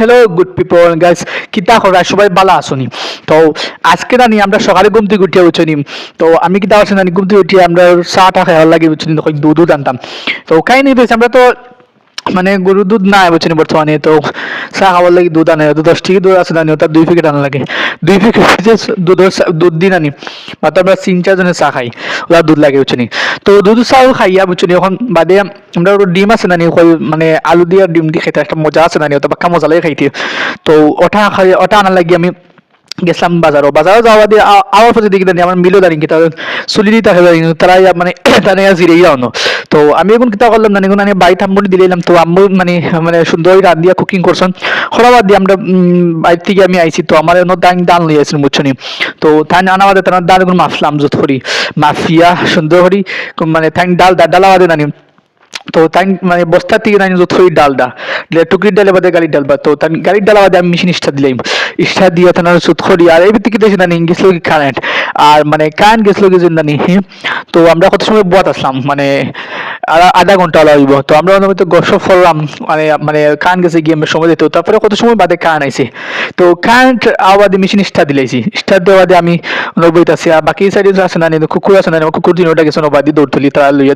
Hello good people guys, কিতা করা সবাই ভালো আসুনি। তো আজকে জানি আমরা সকালে ঘুম থেকে উঠিয়া উঠছি। তো আমি কিতা করছি জানি, ঘুম থেকে উঠিয়ে আমরা চাটা খাওয়ার লাগে বুঝছি, দুধ আনতাম। তো খাই নিয়ে পেয়েছি আমরা তো, মানে গরুর দুধ নাই বুঝছেন বর্তমানে। তো চা খাবার লাগে দুধ আনে, তো 10 টাকা দুধ আছে জানি, তার 2 প্যাকেট আনা লাগে। 2 প্যাকেট দুধ দিন আনি, মাত্র আমরা 3-4 জনের চা খাই, ওরা দুধ লাগে বুঝছেন। তো দুধ চাও খাইয়া বুঝছেন, এখন বাদে আমরা ওর ডিম আছে নানি, মানে আলু দিয়ে ডিম দিয়ে খাইতে একটা মজা আছে নানি, ওটা বাক্কা মজা লাগে খাইতে। তো ওটা আনার লাগে আমি গেছিলাম বাজারও যাওয়া দিয়ে আওয়ার পথে দেখি জানি আমার মিলও দাঁড়িয়ে কিতা চলি দিতে হবে তারা মানে তারা জিরে আনো। তো আমি এখন কিতা করলাম জানি, আমি বাড়িতে আম্মুনি দিলাম। তো আম্মু মানে মানে সুন্দর রান্ধিয়া কুকিং করছেন। খরাবাদ দিয়ে আমরা বাড়ির থেকে আমি আইছি। তো আমার অন্য দান লই আসছেন বুঝছনি। তো তাই আনা বাদে তার দান এখন মাফলাম যত করি মাফিয়া সুন্দর করি, মানে তাই ডালা বাদে নানি। তো তাই মানে বস্তা থেকে নাই যত ডালটা টুকরির ডালে বাদে গাড়ির ডাল বা, তো তাই গাড়ির ডালা বাদে আমি মেশিন স্টার দিলাম। স্টার দিয়ে তার সুত করি, আর এই ভিত্তিকে দেখি জানি গেছিল কি কারেন্ট, আর মানে কারেন্ট গেছিল কি জানি। তো আমরা কত সময় বোয়াত আসলাম, মানে আধা ঘন্টা লাগবে। তো আমরা তো গসব ফললাম, মানে মানে কারেন্ট গেছে গিয়ে সময় দিত। তারপরে কত সময় বাদে কারেন্ট আইছে। তো কারেন্ট আবাদে মেশিন স্টার দিলাইছি, স্টার দেওয়া বাদে আমি নব্বইতে আছি। আর বাকি সাইডে আছে না, কুকুর আছে না, কুকুর দিন ওটা গেছে নবাদি দৌড় তুলি তারা লইয়া